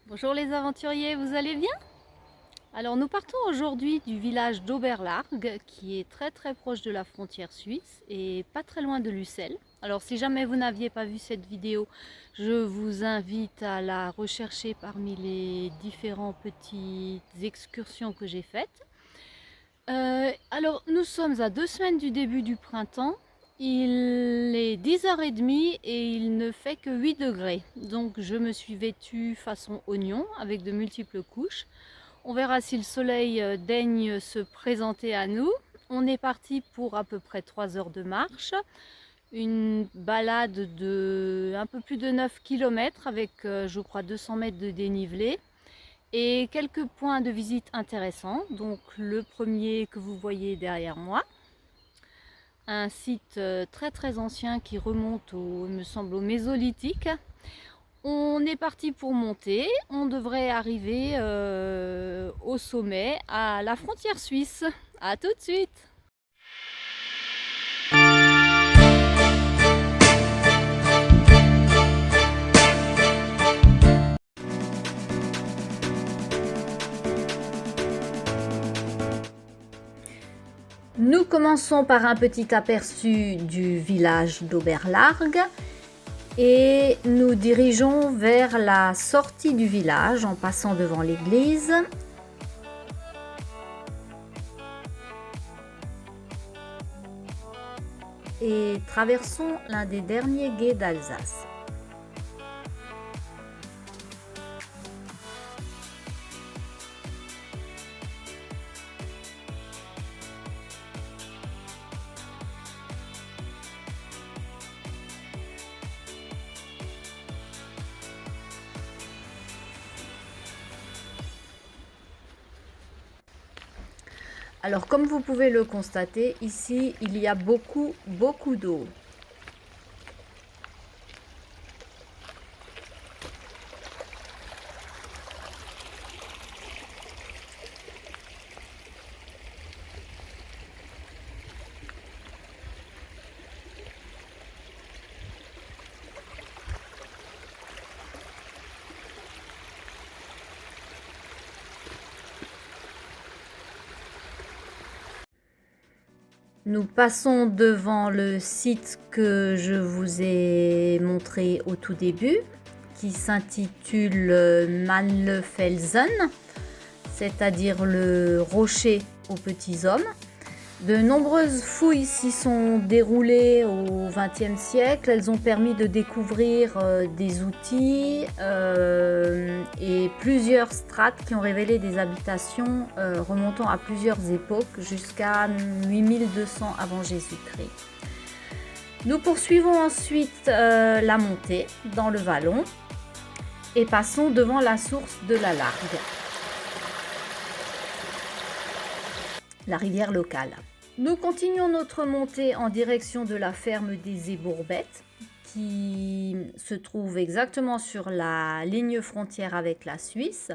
Bonjour les aventuriers, vous allez bien? Alors nous partons aujourd'hui du village d'Oberlarg qui est très proche de la frontière suisse et pas très loin de Lucelle. Alors si jamais vous n'aviez pas vu cette vidéo, je vous invite à la rechercher parmi les différentes petites excursions que j'ai faites. Alors nous sommes à 2 semaines du début du printemps. Il est 10h30 et il ne fait que 8 degrés. Donc je me suis vêtue façon oignon avec de multiples couches. On verra si le soleil daigne se présenter à nous. On est parti pour à peu près 3 heures de marche. Une balade de un peu plus de 9 km avec je crois 200 mètres de dénivelé. Et quelques points de visite intéressants. Donc le premier que vous voyez derrière moi. Un site très ancien qui remonte il me semble, au Mésolithique. On est parti pour monter, on devrait arriver au sommet, à la frontière suisse. A tout de suite! Nous commençons par un petit aperçu du village d'Oberlarg et nous dirigeons vers la sortie du village en passant devant l'église. Et traversons l'un des derniers gués d'Alsace. Alors comme vous pouvez le constater, ici il y a beaucoup d'eau. Nous passons devant le site que je vous ai montré au tout début, qui s'intitule Mannlefelsen, c'est-à-dire le rocher aux petits hommes. De nombreuses fouilles s'y sont déroulées au XXe siècle. Elles ont permis de découvrir des outils et plusieurs strates qui ont révélé des habitations remontant à plusieurs époques jusqu'à 8200 avant Jésus-Christ. Nous poursuivons ensuite la montée dans le vallon et passons devant la source de la Largue, la rivière locale. Nous continuons notre montée en direction de la ferme des Ébourbettes qui se trouve exactement sur la ligne frontière avec la Suisse.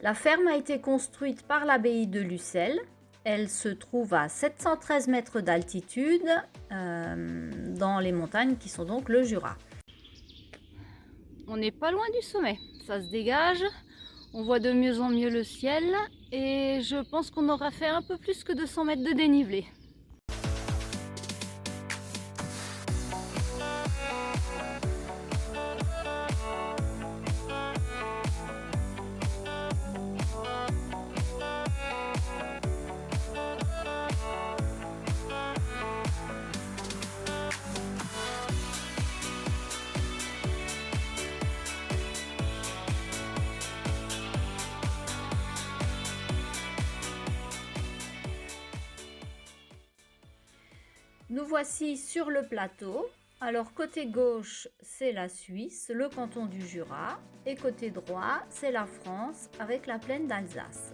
La ferme a été construite par l'abbaye de Lucelle. Elle se trouve à 713 mètres d'altitude dans les montagnes qui sont donc le Jura. On n'est pas loin du sommet, ça se dégage. On voit de mieux en mieux le ciel et je pense qu'on aura fait un peu plus que 200 mètres de dénivelé. Nous voici sur le plateau. Alors côté gauche, c'est la Suisse, le canton du Jura, et côté droit, c'est la France avec la plaine d'Alsace.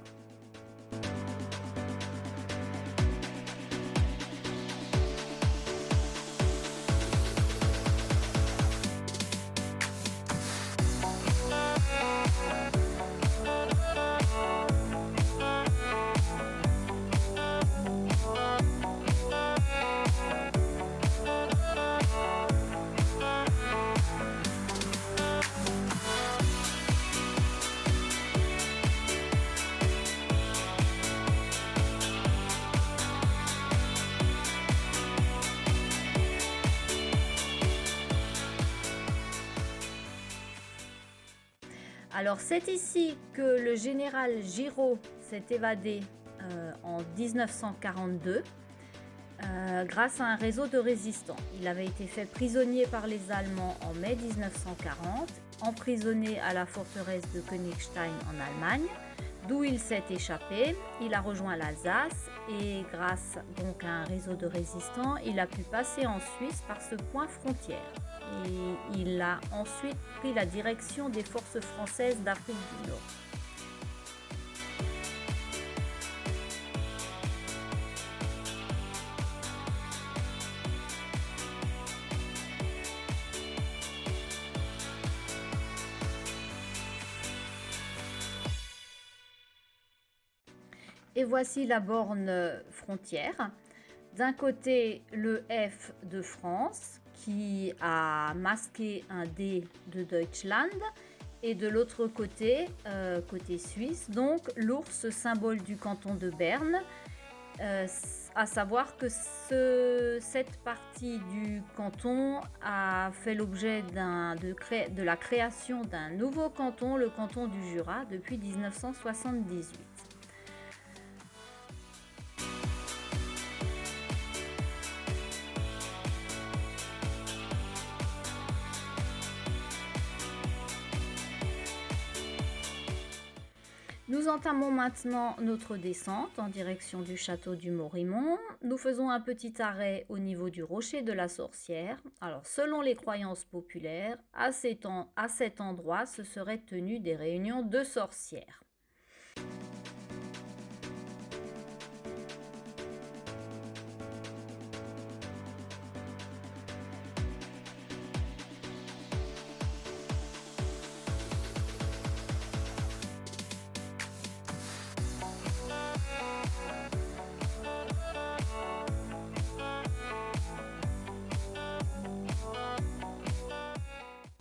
Alors c'est ici que le général Giraud s'est évadé en 1942 grâce à un réseau de résistants. Il avait été fait prisonnier par les Allemands en mai 1940, emprisonné à la forteresse de Königstein en Allemagne, d'où il s'est échappé. Il a rejoint l'Alsace et grâce donc à un réseau de résistants, il a pu passer en Suisse par ce point frontière. Et il a ensuite pris la direction des forces françaises d'Afrique du Nord. Et voici la borne frontière. D'un côté, le F de France qui a masqué un D de Deutschland et de l'autre côté, côté suisse, donc l'ours, symbole du canton de Berne. À savoir que cette partie du canton a fait l'objet de la création d'un nouveau canton, le canton du Jura, depuis 1978. Nous entamons maintenant notre descente en direction du château du Morimont. Nous faisons un petit arrêt au niveau du rocher de la Sorcière. Alors, selon les croyances populaires, à cet endroit se seraient tenues des réunions de sorcières.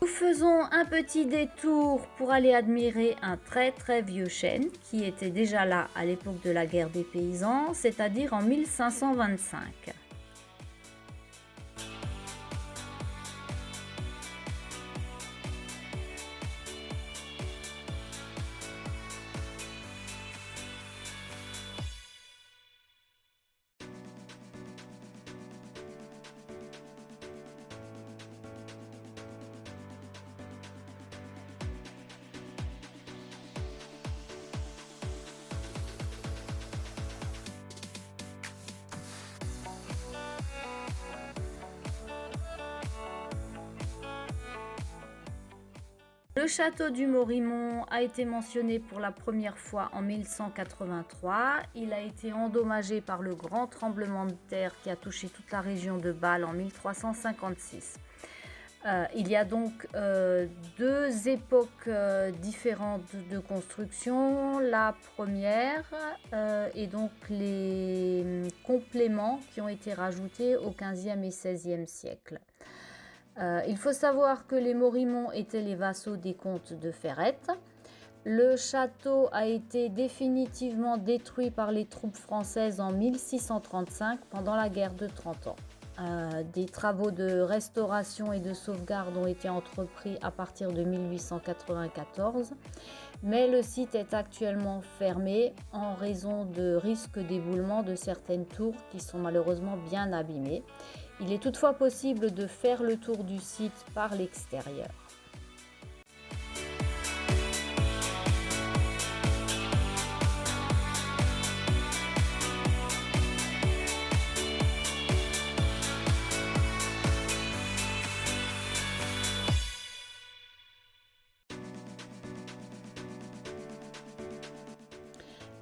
Nous faisons un petit détour pour aller admirer un très vieux chêne qui était déjà là à l'époque de la guerre des paysans, c'est-à-dire en 1525. Le château du Morimont a été mentionné pour la première fois en 1183. Il a été endommagé par le grand tremblement de terre qui a touché toute la région de Bâle en 1356. Il y a donc deux époques différentes de construction. La première et donc les compléments qui ont été rajoutés au XVe et XVIe siècle. Il faut savoir que les Morimont étaient les vassaux des comtes de Ferrette. Le château a été définitivement détruit par les troupes françaises en 1635 pendant la guerre de 30 ans. Des travaux de restauration et de sauvegarde ont été entrepris à partir de 1894, mais le site est actuellement fermé en raison de risques d'éboulement de certaines tours qui sont malheureusement bien abîmées. Il est toutefois possible de faire le tour du site par l'extérieur.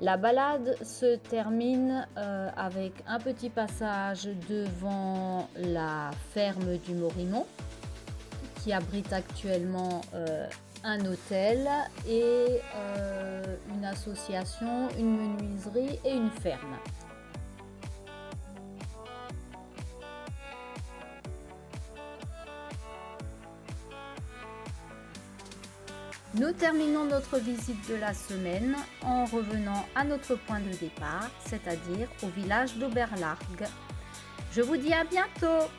La balade se termine avec un petit passage devant la ferme du Morimont qui abrite actuellement un hôtel et une association, une menuiserie et une ferme. Nous terminons notre visite de la semaine en revenant à notre point de départ, c'est-à-dire au village d'Oberlarg. Je vous dis à bientôt!